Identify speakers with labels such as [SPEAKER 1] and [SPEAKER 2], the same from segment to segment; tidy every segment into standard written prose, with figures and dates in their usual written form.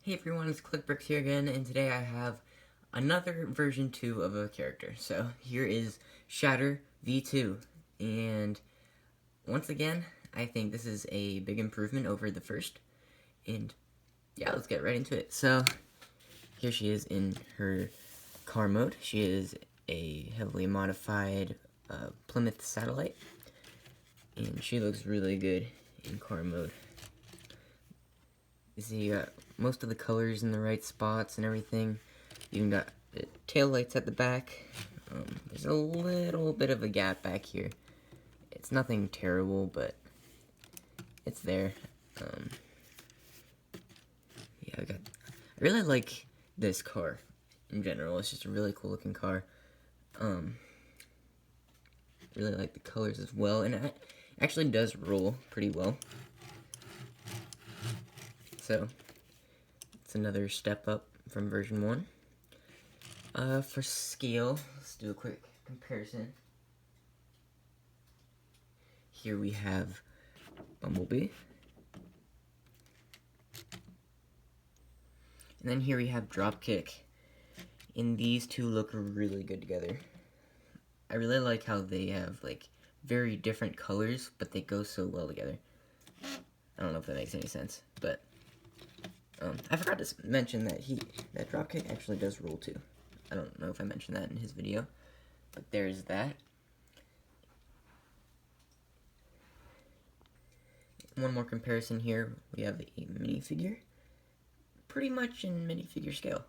[SPEAKER 1] Hey everyone, it's ClickBricks here again, and today I have another version 2 of a character. So here is Shatter V2, and once again, I think this is a big improvement over the first, and yeah, let's get right into it. So here she is in her car mode. She is a heavily modified Plymouth Satellite, and she looks really good in car mode. You see, you got most of the colors in the right spots and everything. You even got the tail lights at the back. There's a little bit of a gap back here. It's nothing terrible, but it's there. Yeah, I really like this car in general. It's just a really cool looking car. Really like the colors as well, and it actually does roll pretty well. So it's another step up from version 1. For scale, let's do a quick comparison. Here we have Bumblebee. And then here we have Dropkick. And these two look really good together. I really like how they have like very different colors, but they go so well together. I don't know if that makes any sense, but I forgot to mention that that Dropkick actually does roll too. I don't know if I mentioned that in his video, but there's that. One more comparison here, we have a minifigure. Pretty much in minifigure scale.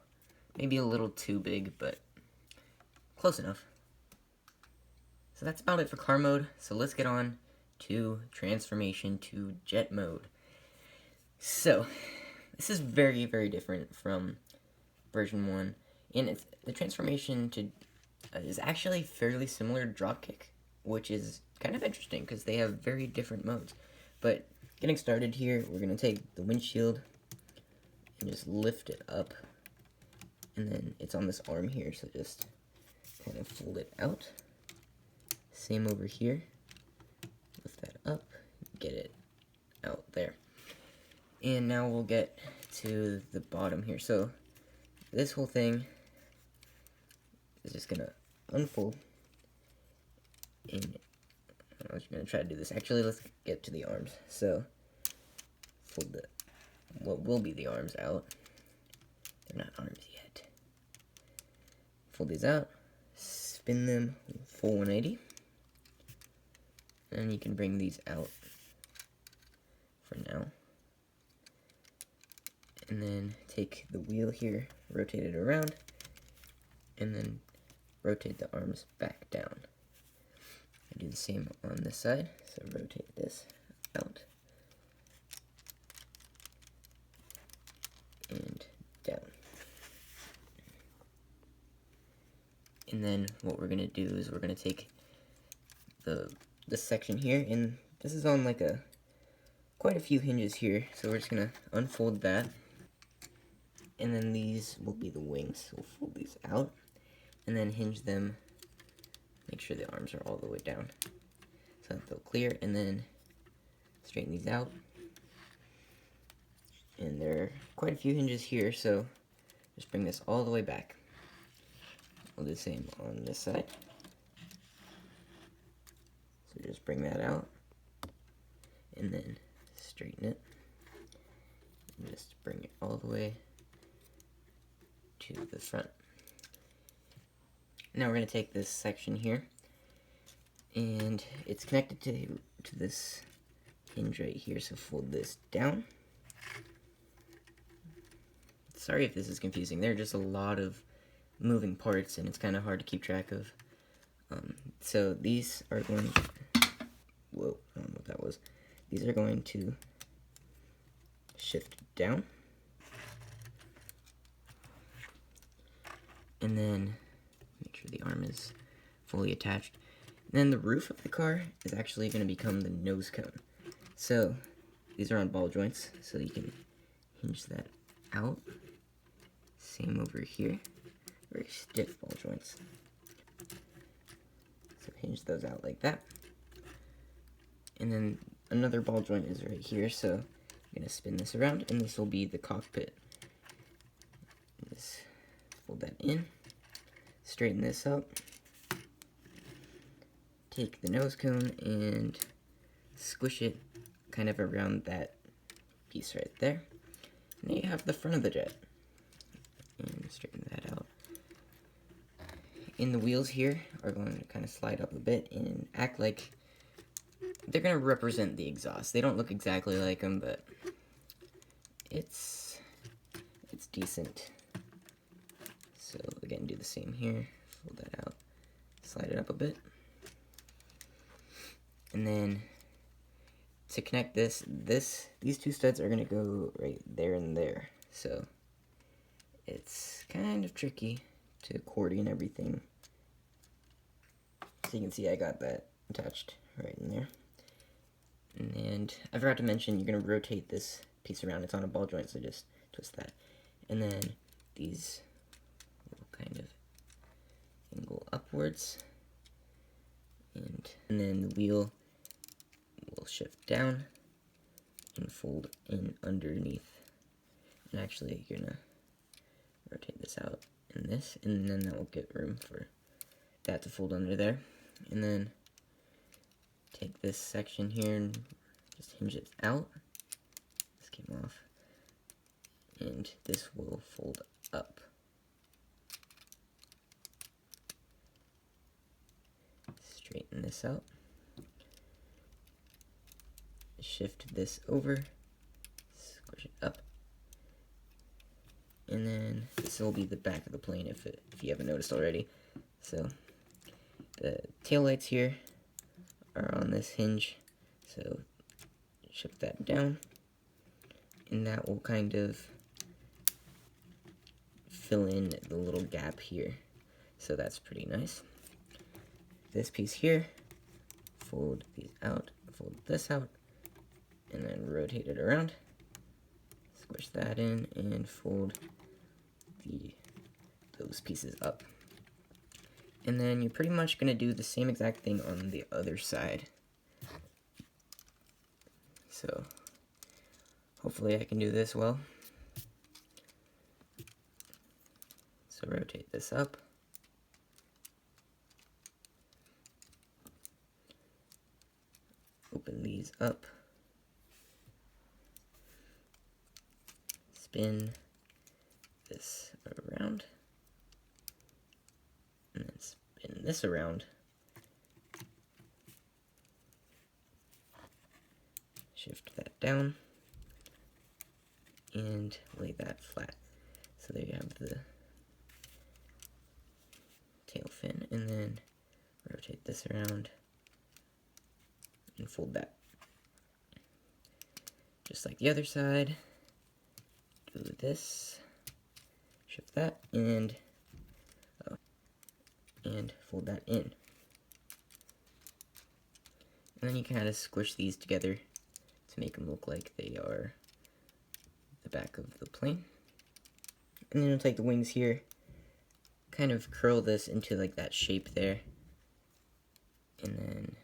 [SPEAKER 1] Maybe a little too big, but close enough. So that's about it for car mode, so let's get on to transformation to jet mode. So, this is very, very different from version 1, and the transformation to is actually fairly similar to Dropkick, which is kind of interesting because they have very different modes. But getting started here, we're going to take the windshield and just lift it up, and then it's on this arm here, so just kind of fold it out. Same over here, lift that up, get it out there. And now we'll get to the bottom here. So this whole thing is just gonna unfold, and I was gonna try to do this. Actually, let's get to the arms. So fold what will be the arms out. They're not arms yet. Fold these out, spin them full 180, and you can bring these out for now. And then take the wheel here, rotate it around, and then rotate the arms back down. I do the same on this side, so rotate this out and down. And then what we're gonna do is we're gonna take this section here, and this is on like quite a few hinges here, so we're just gonna unfold that. And then these will be the wings. We'll fold these out and then hinge them. Make sure the arms are all the way down so that they'll clear, and then straighten these out. And there are quite a few hinges here, so just bring this all the way back. We'll do the same on this side. So just bring that out and then straighten it. And just bring it all the way to the front. Now we're going to take this section here, and it's connected to this hinge right here, so fold this down. Sorry if this is confusing. There are just a lot of moving parts, and it's kind of hard to keep track of. So these are going to, whoa, I don't know what that was. These are going to shift down. And then make sure the arm is fully attached. And then the roof of the car is actually going to become the nose cone. So these are on ball joints, so you can hinge that out. Same over here, very stiff ball joints. So hinge those out like that. And then another ball joint is right here, so I'm going to spin this around, and this will be the cockpit. Just fold that in, straighten this up, take the nose cone and squish it kind of around that piece right there. And then you have the front of the jet. And straighten that out. And the wheels here are going to kind of slide up a bit and act like they're going to represent the exhaust. They don't look exactly like them, but it's decent. So again, do the same here. Fold that out, slide it up a bit. And then to connect these two studs are going to go right there and there. So it's kind of tricky to accordion everything. So you can see I got that attached right in there. And I forgot to mention, you're going to rotate this piece around. It's on a ball joint, so just twist that. And then these will kind of angle upwards. And then the wheel will shift down and fold in underneath. And actually, you're going to rotate this out in this, and then that will get room for that to fold under there. And then take this section here and just hinge it out. This came off. And this will fold up. Straighten this out. Shift this over. Squish it up. And then this will be the back of the plane if you haven't noticed already. So the taillights here are on this hinge. So shift that down. And that will kind of fill in the little gap here. So that's pretty nice. This piece here, fold these out, fold this out, and then rotate it around. Squish that in and fold those pieces up. And then you're pretty much going to do the same exact thing on the other side. So hopefully I can do this well. So rotate this up. Open these up. Spin this around. And then spin this around. Shift that down. And lay that flat. So there you have the tail fin, and then rotate this around and fold that. Just like the other side, do this, shift that, and fold that in. And then you kind of squish these together to make them look like they are the back of the plane. And then you'll take the wings here, kind of curl this into like that shape there, and then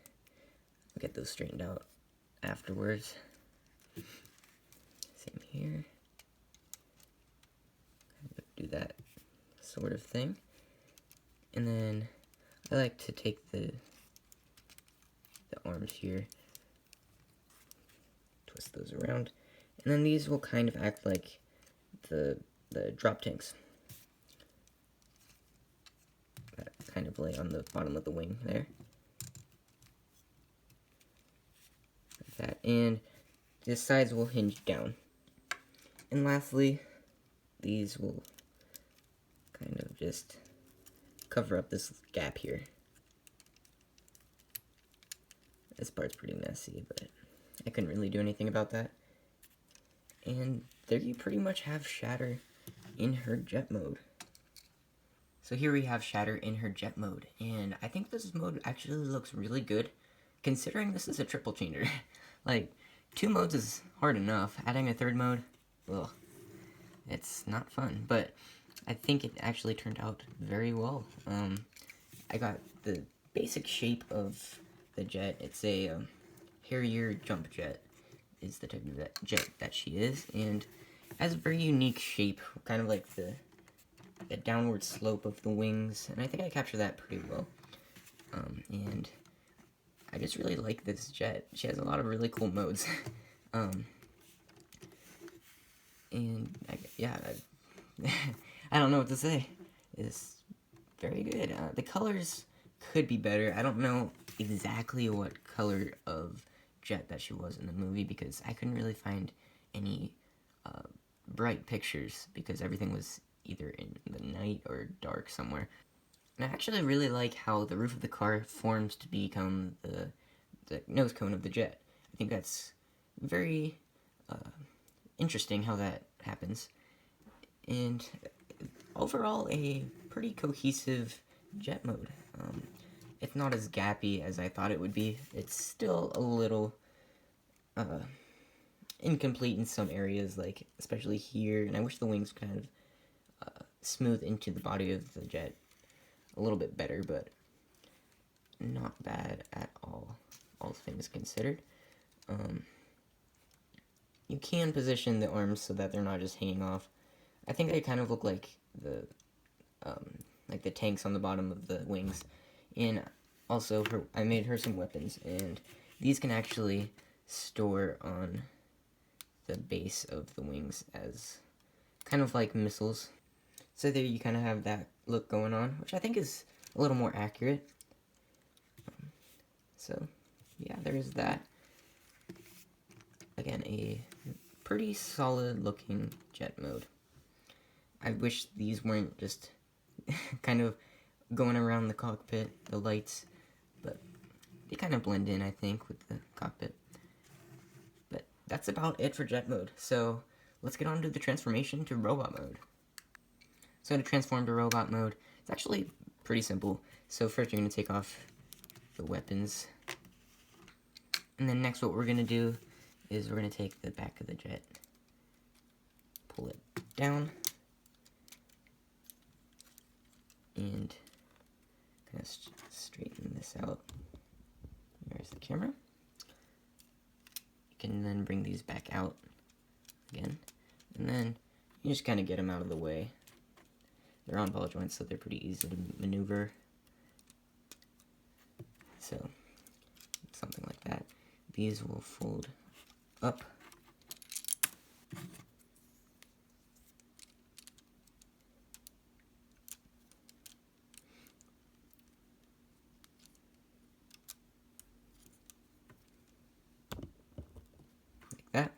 [SPEAKER 1] we'll get those straightened out afterwards. Same here. Do that sort of thing. And then I like to take the arms here, twist those around, and then these will kind of act like the drop tanks that kind of lay on the bottom of the wing there. Like that, and the sides will hinge down. And lastly, these will kind of just cover up this gap here. This part's pretty messy, but I couldn't really do anything about that. And there you pretty much have Shatter in her jet mode. So here we have Shatter in her jet mode, and I think this mode actually looks really good, considering this is a triple changer. Like, 2 modes is hard enough. Adding a 3rd mode, ugh, it's not fun, but I think it actually turned out very well. I got the basic shape of the jet. It's a Harrier jump jet is the type of jet that she is, and has a very unique shape, kind of like the the downward slope of the wings, and I think I captured that pretty well. And I just really like this jet. She has a lot of really cool modes. And I don't know what to say. It's very good. The colors could be better. I don't know exactly what color of jet that she was in the movie because I couldn't really find any bright pictures because everything was either in the night or dark somewhere. And I actually really like how the roof of the car forms to become the nose cone of the jet. I think that's very interesting how that happens. And overall, a pretty cohesive jet mode. It's not as gappy as I thought it would be. It's still a little incomplete in some areas, like especially here, and I wish the wings kind of smooth into the body of the jet a little bit better, but not bad at all things considered. You can position the arms so that they're not just hanging off. I think they kind of look like the tanks on the bottom of the wings. And also, I made her some weapons, and these can actually store on the base of the wings as kind of like missiles. So there you kind of have that look going on, which I think is a little more accurate. So, yeah, there's that. Again, a pretty solid looking jet mode. I wish these weren't just kind of going around the cockpit, the lights, but they kind of blend in, I think, with the cockpit. But that's about it for jet mode. So let's get on to the transformation to robot mode. So to transform to robot mode, it's actually pretty simple. So first you're going to take off the weapons. And then next what we're going to do is we're going to take the back of the jet, pull it down, and kind of straighten this out. There's the camera. You can then bring these back out again, and then you just kind of get them out of the way. They're on ball joints, so they're pretty easy to maneuver. So, something like that. These will fold up. Like that.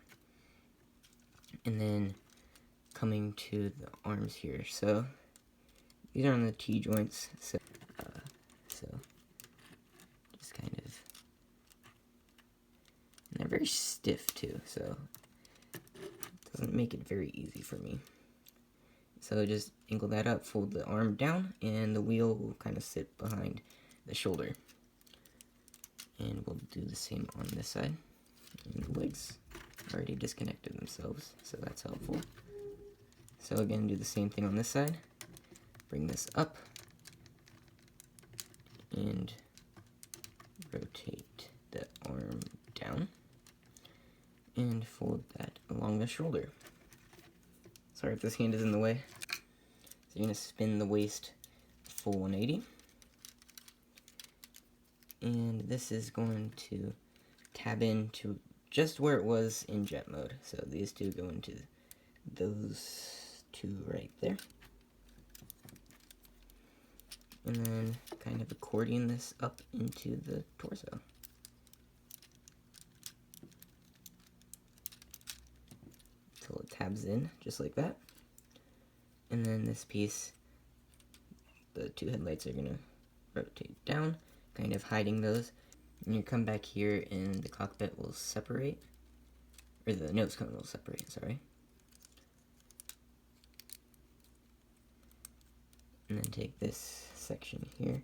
[SPEAKER 1] And then coming to the arms here. So these are on the T-joints. So just kind of, and they're very stiff too, so it doesn't make it very easy for me. So just angle that up, fold the arm down, and the wheel will kind of sit behind the shoulder. And we'll do the same on this side. And the legs already disconnected themselves, so that's helpful. So again, do the same thing on this side. Bring this up, and rotate the arm down, and fold that along the shoulder. Sorry if this hand is in the way. So you're going to spin the waist full 180. And this is going to tab into just where it was in jet mode. So these two go into those two right there. And then kind of accordion this up into the torso. Until it tabs in, just like that. And then this piece, the two headlights are going to rotate down, kind of hiding those. And you come back here and the cockpit will separate, or the nose cone will separate, sorry. And then take this section here,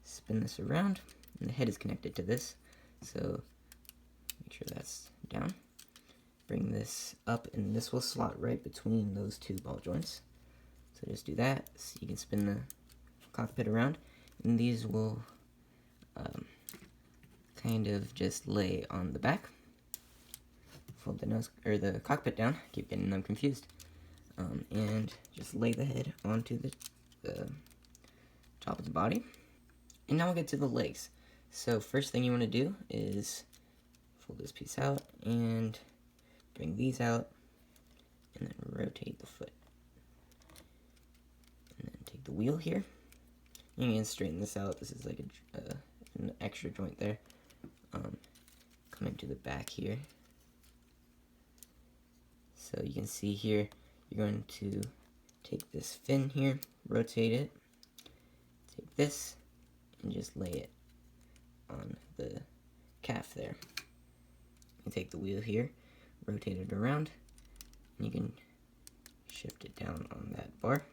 [SPEAKER 1] spin this around, and the head is connected to this, so make sure that's down. Bring this up, and this will slot right between those two ball joints. So just do that, so you can spin the cockpit around, and these will kind of just lay on the back. Fold the nose or the cockpit down. Keep getting them confused. and just lay the head onto the top of the body. And now we'll get to the legs. So first thing you want to do is fold this piece out and bring these out, and then rotate the foot. And then take the wheel here. You can straighten this out. This is like an extra joint there. Come into the back here. So you can see here, you're going to take this fin here, rotate it, take this, and just lay it on the calf there. You take the wheel here, rotate it around, and you can shift it down on that bar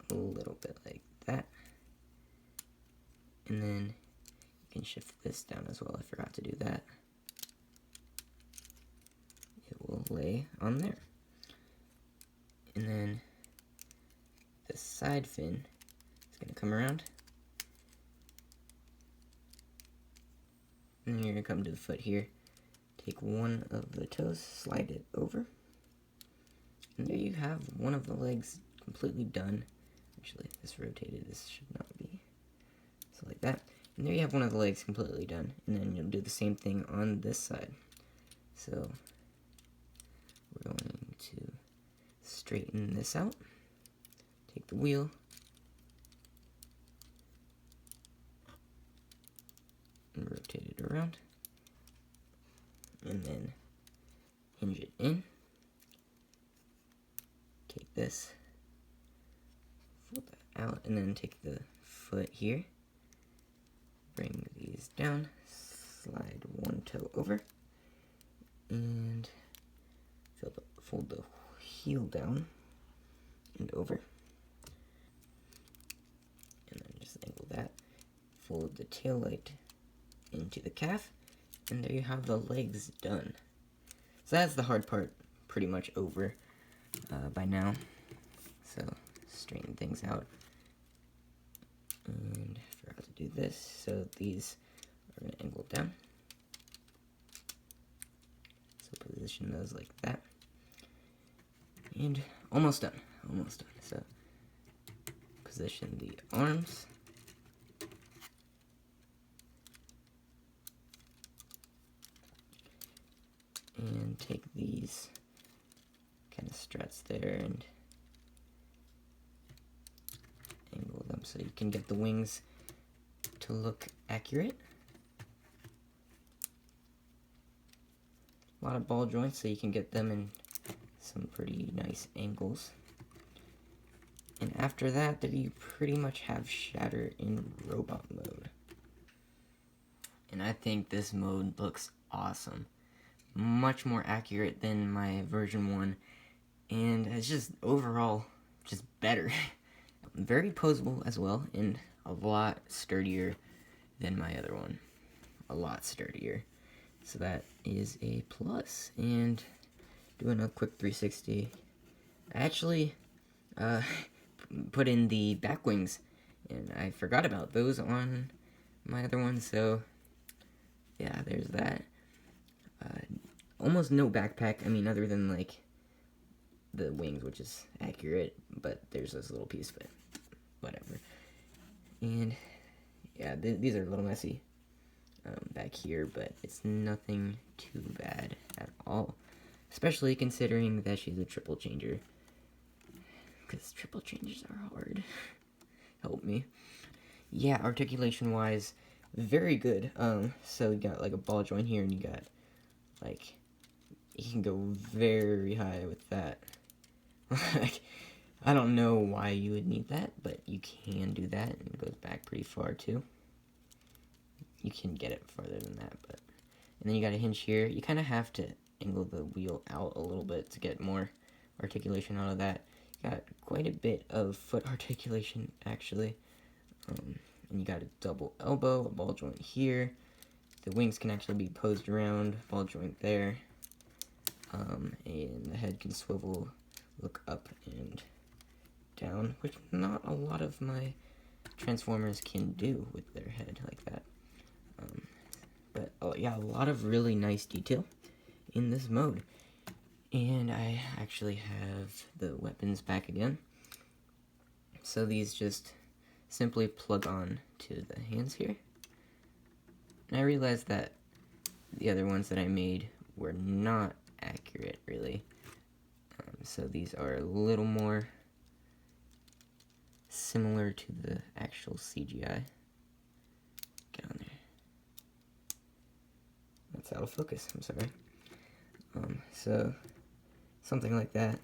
[SPEAKER 1] a little bit like that. And then you can shift this down as well. I forgot to do that. It will lay on there. And then the side fin is going to come around. And you're going to come to the foot here. Take one of the toes, slide it over. And there you have one of the legs completely done. Actually, this rotated, this should not be. So like that. And there you have one of the legs completely done. And then you'll do the same thing on this side. So we're going to straighten this out. Take the wheel. And rotate it around. And then hinge it in. Take this. Fold that out. And then take the foot here. Bring these down. Slide one toe over. And fold the heel down and over. And then just angle that. Fold the tail light into the calf. And there you have the legs done. So that's the hard part pretty much over by now. So straighten things out. And I forgot to do this. So these are going to angle down. So position those like that. And almost done. Almost done. So position the arms. And take these kind of struts there and angle them so you can get the wings to look accurate. A lot of ball joints so you can get them in some pretty nice angles. And after that, then you pretty much have Shatter in robot mode. And I think this mode looks awesome. Much more accurate than my version 1, and it's just overall just better. Very posable as well, and a lot sturdier than my other one. A lot sturdier. So that is a plus. And doing a quick 360, I actually put in the back wings, and I forgot about those on my other one, so yeah, there's that. Almost no backpack, I mean, other than, like, the wings, which is accurate, but there's this little piece, but whatever. And, yeah, these are a little messy back here, but it's nothing too bad at all. Especially considering that she's a triple changer. Because triple changes are hard. Help me. Yeah, articulation-wise, very good. So you got, like, a ball joint here, and you got, like, you can go very high with that. Like, I don't know why you would need that, but you can do that, and it goes back pretty far, too. You can get it farther than that, but... And then you got a hinge here. You kind of have to angle the wheel out a little bit to get more articulation out of that. You got quite a bit of foot articulation, actually. And you got a double elbow, a ball joint here. The wings can actually be posed around, ball joint there. And the head can swivel, look up and down, which not a lot of my Transformers can do with their head like that. But, oh yeah, a lot of really nice detail in this mode. And I actually have the weapons back again. So these just simply plug on to the hands here. And I realized that the other ones that I made were not accurate, really. So these are a little more similar to the actual CGI. Get on there. That's out of focus, I'm sorry. So, something like that.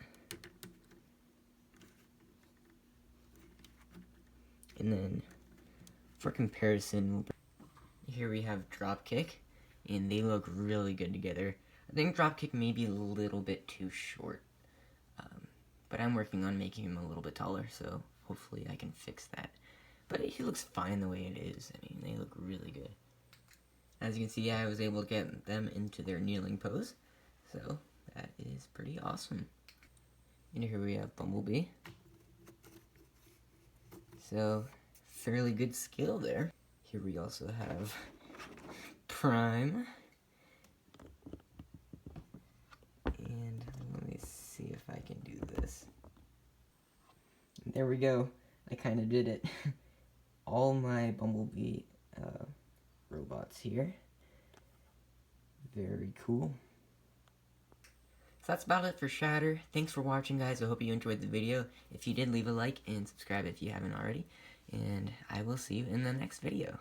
[SPEAKER 1] And then, for comparison, here we have Dropkick, and they look really good together. I think Dropkick may be a little bit too short, but I'm working on making him a little bit taller, so hopefully I can fix that. But he looks fine the way it is. I mean, they look really good. As you can see, I was able to get them into their kneeling pose, so that is pretty awesome. And here we have Bumblebee. So, fairly good skill there. Here we also have Prime. And let me see if I can do this. There we go. I kind of did it. All my Bumblebee robots here. Very cool. So that's about it for Shatter. Thanks for watching, guys. I hope you enjoyed the video. If you did, leave a like and subscribe if you haven't already. And I will see you in the next video.